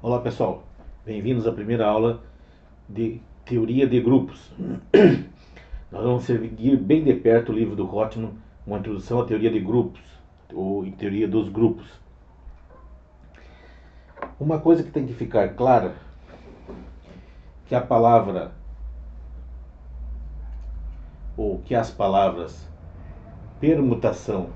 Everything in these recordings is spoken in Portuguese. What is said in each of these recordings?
Olá pessoal, bem-vindos à primeira aula de Teoria de Grupos. Nós vamos seguir bem de perto o livro do Rotman, uma introdução à teoria de grupos, ou teoria dos grupos. Uma coisa que tem que ficar clara, que a palavra, ou que as palavras permutação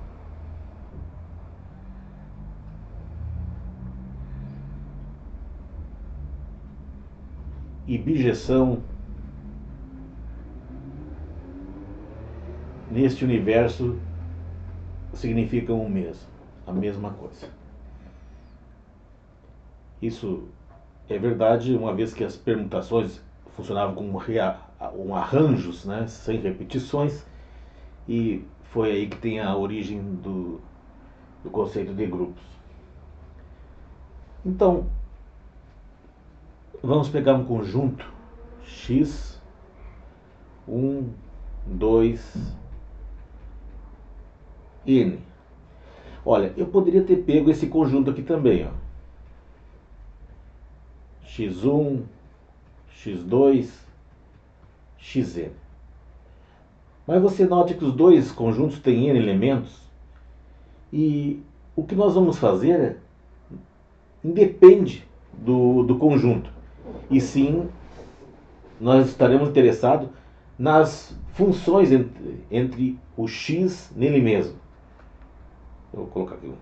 e bijeção neste universo significam o mesmo, a mesma coisa. Isso é verdade, uma vez que as permutações funcionavam como arranjos, né, sem repetições, e foi aí que tem a origem do conceito de grupos. Então, vamos pegar um conjunto X, 1, 2, N. Olha, eu poderia ter pego esse conjunto aqui também, ó. X1, X2, Xn. Mas você note que os dois conjuntos têm N elementos e o que nós vamos fazer independe do conjunto. E sim, nós estaremos interessados nas funções entre o X nele mesmo. Eu vou colocar aqui.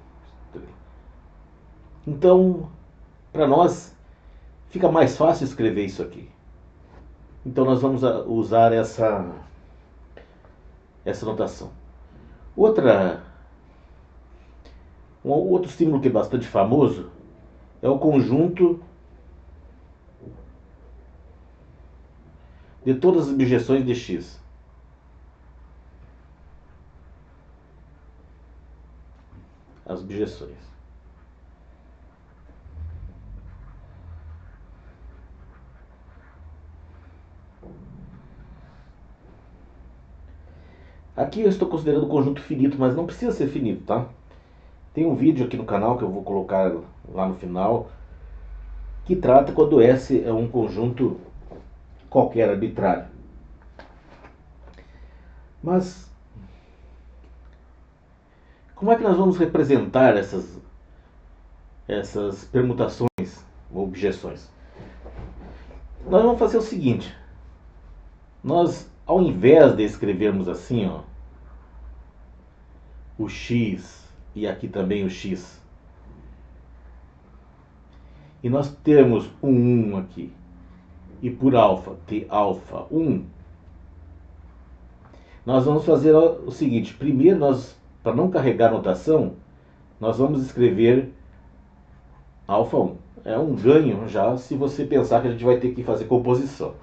Então, para nós, fica mais fácil escrever isso aqui. Então nós vamos usar essa notação. Um outro símbolo que é bastante famoso é o conjunto de todas as bijeções de x. As bijeções. Aqui eu estou considerando o conjunto finito, mas não precisa ser finito, tá? Tem um vídeo aqui no canal que eu vou colocar lá no final, que trata quando S é um conjunto qualquer arbitrário. Mas como é que nós vamos representar essas permutações ou objeções? Nós vamos fazer o seguinte. Nós, ao invés de escrevermos assim, ó, o x e aqui também o x, e nós temos um 1 aqui, e por alfa ter alfa 1, nós vamos fazer o seguinte. Primeiro, para não carregar a notação, nós vamos escrever alfa 1. É um ganho já se você pensar que a gente vai ter que fazer composição.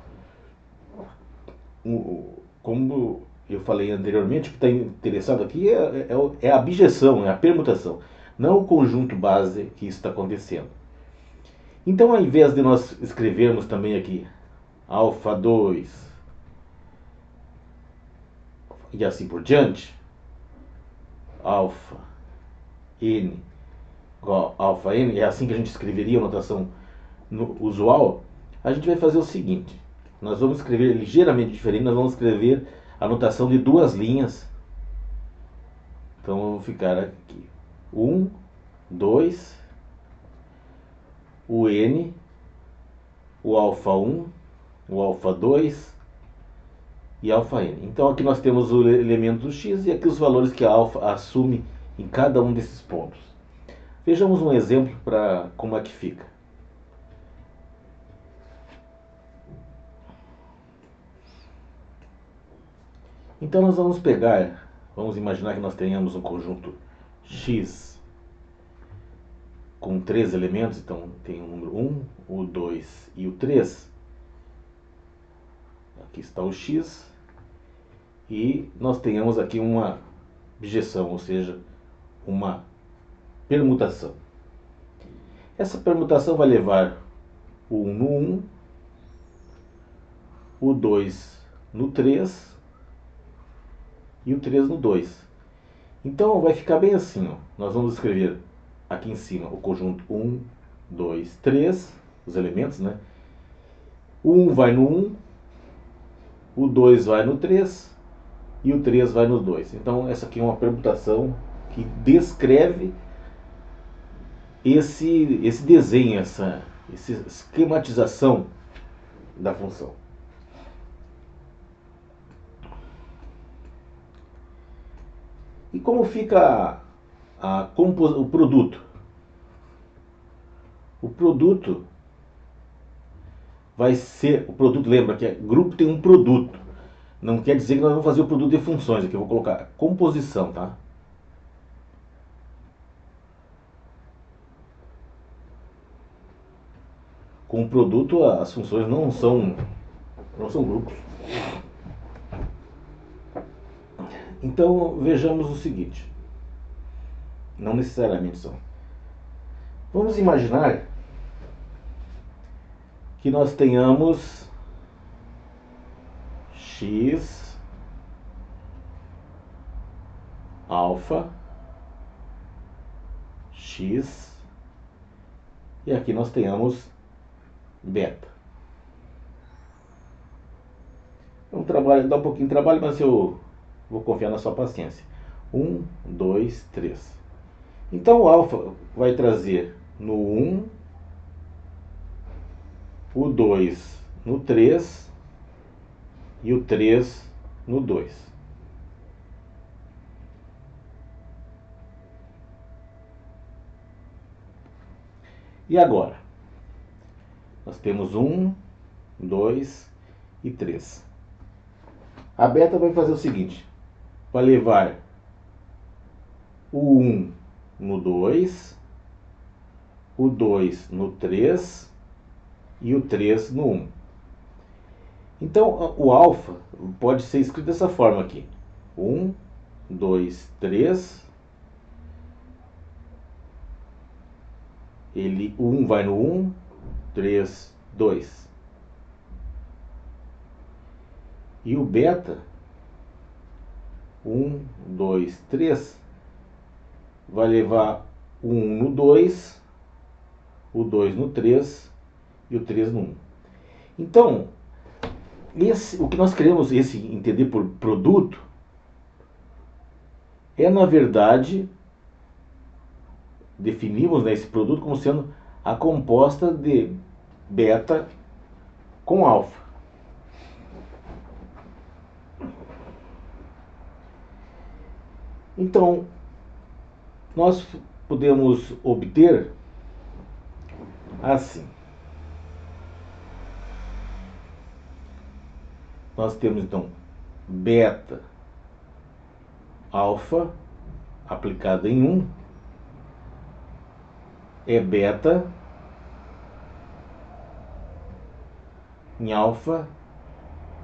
Como eu falei anteriormente, o que está interessado aqui é a bijeção, é a permutação, não o conjunto base que está acontecendo. Então, ao invés de nós escrevermos também aqui alfa 2 e assim por diante, alfa n igual alfa n, é assim que a gente escreveria a notação usual, a gente vai fazer o seguinte. Nós vamos escrever ligeiramente diferente, nós vamos escrever a notação de duas linhas. Então eu vou ficar aqui 1, 2, o N, o alfa 1, o alfa 2 e alfa N. Então aqui nós temos o elemento do X e aqui os valores que a alfa assume em cada um desses pontos. Vejamos um exemplo para como é que fica. Então nós vamos imaginar que nós tenhamos um conjunto X com 3 elementos, então tem o número 1, o 2 e o 3. Aqui está o X. E nós tenhamos aqui uma bijeção, ou seja, uma permutação. Essa permutação vai levar o 1 no 1, o 2 no 3 e o 3 no 2. Então vai ficar bem assim, ó. Nós vamos escrever aqui em cima o conjunto 1, 2, 3, os elementos, né? O 1 vai no 1, o 2 vai no 3 e o 3 vai no 2. Então essa aqui é uma permutação que descreve esse desenho, essa esquematização da função. E como fica o produto? O produto vai ser, o produto, lembra que grupo tem um produto. Não quer dizer que nós vamos fazer o produto de funções, aqui eu vou colocar composição, tá? Com o produto as funções não são grupos. Então vejamos o seguinte, não necessariamente são. Vamos imaginar que nós tenhamos x alfa, x, e aqui nós tenhamos beta. Dá um pouquinho de trabalho, mas eu vou confiar na sua paciência. 1, 2, 3. Então o alfa vai trazer no 1, o 2 no 3 e o 3 no 2. E agora? Nós temos 1, 2 e 3. A beta vai fazer o seguinte, vai levar o 1 no 2, o 2 no 3 e o 3 no 1. Então o alfa pode ser escrito dessa forma aqui. 1, 2, 3. O 1 vai no 1, 3, 2. E o beta, 1, 2, 3, vai levar o 1 no 2, o 2 no 3 e o 3 no 1. Então, o que nós queremos entender por produto é, na verdade, definimos, né, esse produto como sendo a composta de beta com alfa. Então, nós podemos obter assim. Nós temos então beta alfa aplicada em 1 é beta em alfa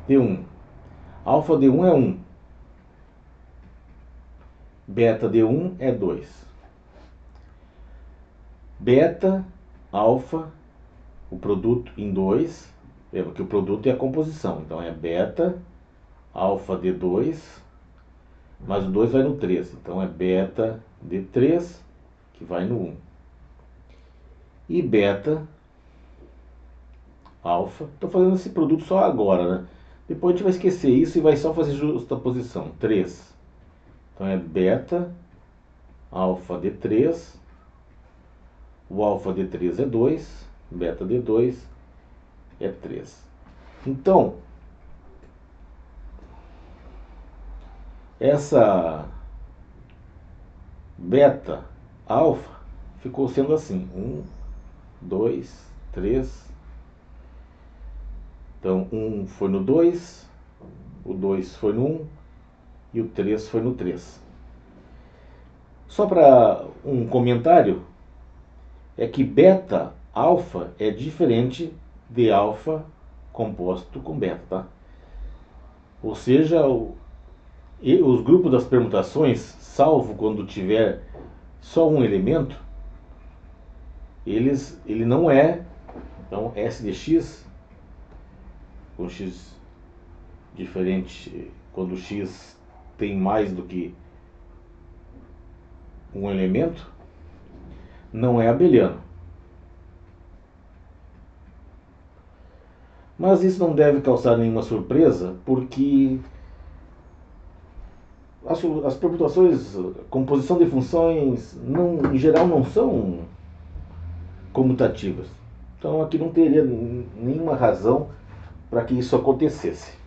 de 1. Alfa de 1 é 1. Beta de 1 é 2. Beta, alfa, o produto em 2, porque o produto é a composição. Então é beta, alfa de 2, mas o 2 vai no 3. Então é beta de 3, que vai no 1. E beta, alfa, estou fazendo esse produto só agora, né? Depois a gente vai esquecer isso e vai só fazer justaposição. 3. Então é beta, alfa de 3, o alfa de 3 é 2, beta de 2 é 3. Então, essa beta alfa ficou sendo assim, 1, 2, 3. Então, 1 foi no 2, o 2 foi no 1 e o 3 foi no 3. Só para um comentário, é que beta alfa é diferente de alfa composto com beta, tá? Ou seja, os grupos das permutações, salvo quando tiver só um elemento, ele não é, então S de x, com x diferente, quando x tem mais do que um elemento, não é abeliano. Mas isso não deve causar nenhuma surpresa, porque as perpetuações, composição de funções, não, em geral não são comutativas. Então aqui não teria nenhuma razão para que isso acontecesse.